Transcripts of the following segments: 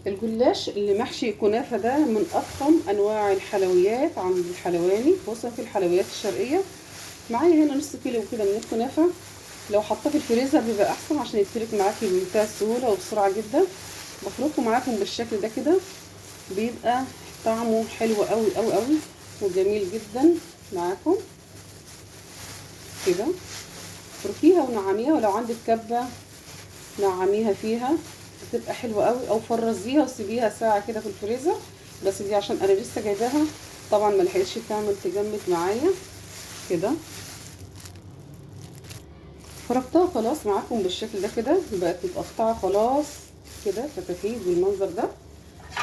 الجلاش اللي محشي كنافة ده من أفخم أنواع الحلويات عند الحلواني، خصوصا في الحلويات الشرقية. معايا هنا نص كيلو كده من الكنافة. لو حطاه في الفريزر بيبقى أحسن عشان يتفرك معاكي بمنتهى السهولة وبسرعة جدا. بفركه معاكم بالشكل ده كده، بيبقى طعمه حلو قوي قوي قوي وجميل جدا معاكم كده. فركيها ونعميها، ولو عندك كبة نعميها فيها بتبقى حلوه قوي، او فرزيها وسيبيها ساعه كده في الفريزر. بس دي عشان انا لسه جايباها طبعا ما لحقتش تعمل تجمد معايا كده. فركتها خلاص معاكم بالشكل ده كده، بقت متقطعه خلاص كده فتافيت بالمنظر ده.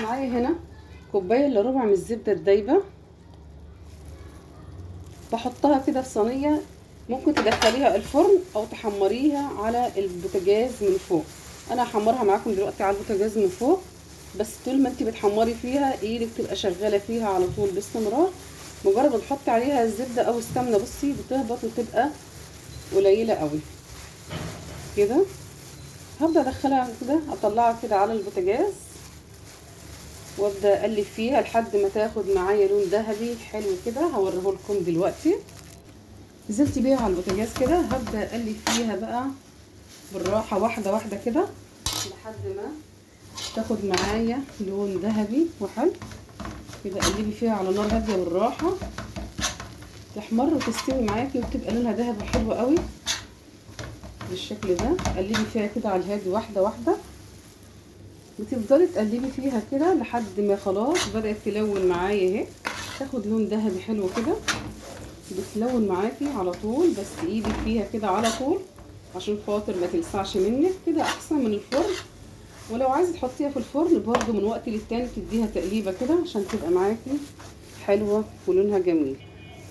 معايا هنا كوبايه الا ربع من الزبده الدايبه، بحطها كده في صينيه. ممكن تدخليها الفرن او تحمريها على البوتاجاز من فوق. انا هحمرها معاكم دلوقتي على البوتاجاز من فوق، بس طول ما انت بتحمري فيها ايدك تبقى شغاله فيها على طول باستمرار. مجرد ما تحطي عليها الزبده او السمنه بصي بتهبط وتبقى قليله قوي كده. هبدا ادخلها كده، اطلعها كده على البوتاجاز وابدا اقلب فيها لحد ما تاخد معايا لون ذهبي حلو كده. هوريه لكم دلوقتي. نزلت بيها على البوتاجاز كده، هبدا اقلب فيها بقى بالراحه واحده واحده كده لحد ما تاخد معايا لون ذهبي وحلو كده. قلبي فيها على نار هاديه بالراحه تحمر وتستوي معاكي وتبقى لونها ذهبي حلو قوي بالشكل ده. قلبي فيها كده على الهادي واحده واحده، وتفضلي تقلبي فيها كده لحد ما خلاص بدات تلون معايا اهي، تاخد لون ذهبي حلو كده. بتلون معاكي على طول، بس ايدك فيها كده على طول عشان خاطر ما تلسعش منك كده، احسن من الفرن. ولو عايزه تحطيها في الفرن برده من وقت للتاني تديها تقليبه كده عشان تبقى معاكي حلوه ولونها جميل.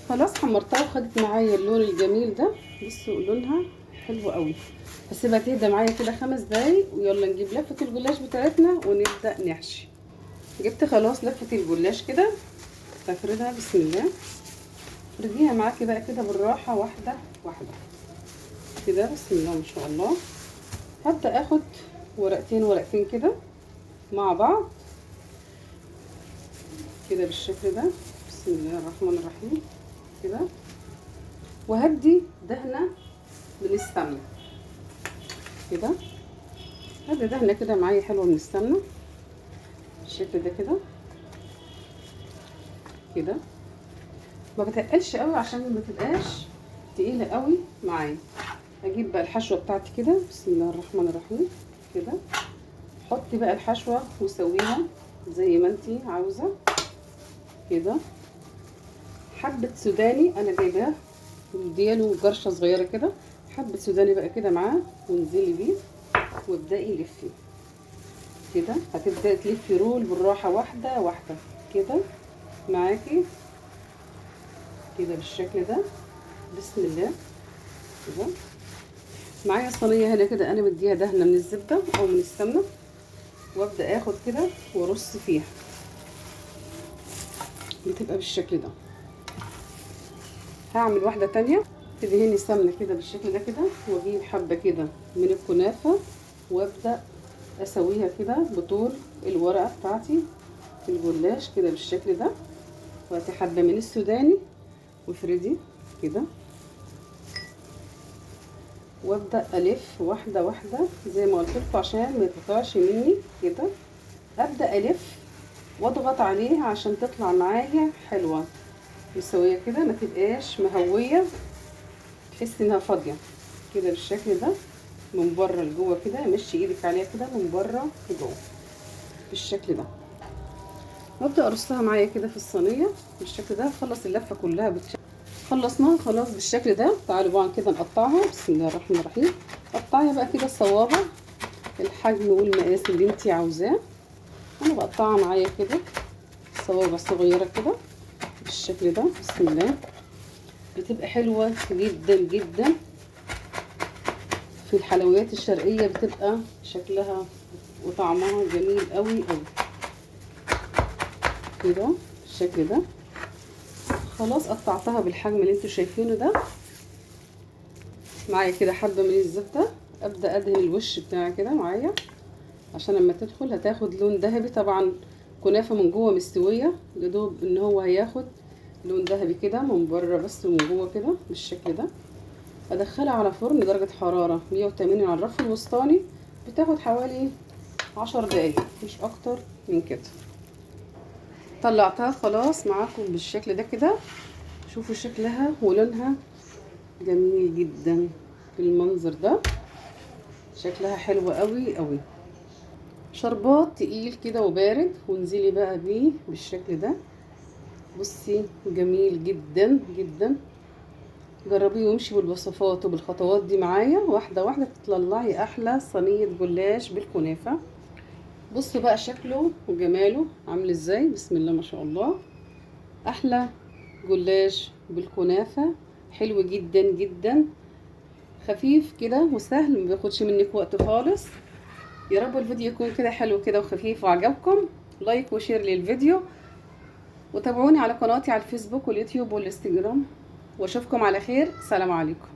خلاص حمرتها وخدت معايا اللون الجميل ده. بصوا لونها حلو قوي. هسيبها تهدى معايا كده 5 دقايق ويلا نجيب لفه الجلاش بتاعتنا ونبدا نحشي. جبت خلاص لفه الجلاش كده، هفردها بسم الله. فرديها معاكي بقى كده بالراحه واحده واحده كده بسم الله ما شاء الله. هبدا اخد ورقتين كده مع بعض كده بالشكل ده بسم الله الرحمن الرحيم كده. وهدي دهنه من السمنه كده. هدي دهنه كده معايا حلوه من السمنه بالشكل ده كده كده. ما بتقلش قوي عشان ما تبقاش تقيله قوي معايا. اجيب بقى الحشوه بتاعتي كده بسم الله الرحمن الرحيم كده. حطي بقى الحشوه وسويها زي ما انتي عاوزه كده. حبه سوداني انا جايباه اديله جرشه صغيره كده، حبه سوداني بقى كده معاه وانزلي بيه وابدأي لفي كده. هتبدأي تلفي رول بالراحه واحده واحده كده معاكي كده بالشكل ده بسم الله كده. معايا صينيه هنا كده انا مديها دهنه من الزبده او من السمنه، وابدا اخد كده وارص فيها بتبقى بالشكل ده. هعمل واحده تانية تدهني سمنه كده بالشكل ده كده، واجيب حبه كده من الكنافه وابدا اسويها كده بطول الورقه بتاعتي في الجلاش كده بالشكل ده. وهاتي حبه من السوداني وافردي كده، وابدا الف واحده واحده زي ما قلت لكم عشان ما يتقطعش مني كده. ابدا الف واضغط عليها عشان تطلع معايا حلوه مسويه كده، ما تبقاش مهويه تحس انها فاضيه كده بالشكل ده من بره لجوه كده. مشي ايدك عليها كده من بره لجوه بالشكل ده. وابدا ارصها معايا كده في الصينيه بالشكل ده. خلص اللفه كلها خلصناها خلاص بالشكل ده. تعالوا بقى كده نقطعها بسم الله الرحمن الرحيم. قطعيها بقى كده الصوابع الحجم والمقاس اللي انتي عاوزاه. انا بقطعها معايا كده صوابع صغيره كده بالشكل ده بسم الله. بتبقى حلوه جدا جدا في الحلويات الشرقيه، بتبقى شكلها وطعمها جميل قوي قوي كده بالشكل ده. خلاص قطعتها بالحجم اللي انتوا شايفينه ده. معايا كده حبه من الزبده، ابدا ادهن الوش بتاعي كده معايا عشان لما تدخل هتاخد لون ذهبي. طبعا كنافة من جوه مستوية، يدوب ان هو هياخد لون ذهبي كده من بره بس، ومن جوه كده بالشكل ده. ادخلها على فرن درجة حرارة 180 على الرف الوسطاني، بتاخد حوالي 10 دقايق مش اكتر من كده. طلعتها خلاص معاكم بالشكل ده كده. شوفوا شكلها ولونها جميل جدا بالمنظر ده، شكلها حلو قوي قوي. شربات تقيل كده وبارد، وانزلي بقى بيه بالشكل ده. بصي جميل جدا جدا. جربيه وامشي بالوصفات وبالخطوات دي معايا واحده واحده، تطلعي احلى صينيه جلاش بالكنافه. بصوا بقى شكله وجماله عامل ازاي، بسم الله ما شاء الله. احلى جلاش بالكنافه، حلو جدا جدا، خفيف كده وسهل، ما بياخدش منك وقت خالص. يا رب الفيديو يكون كده حلو كده وخفيف وعجبكم. لايك وشير للفيديو، وتابعوني على قناتي على الفيسبوك واليوتيوب والانستجرام، واشوفكم على خير. سلام عليكم.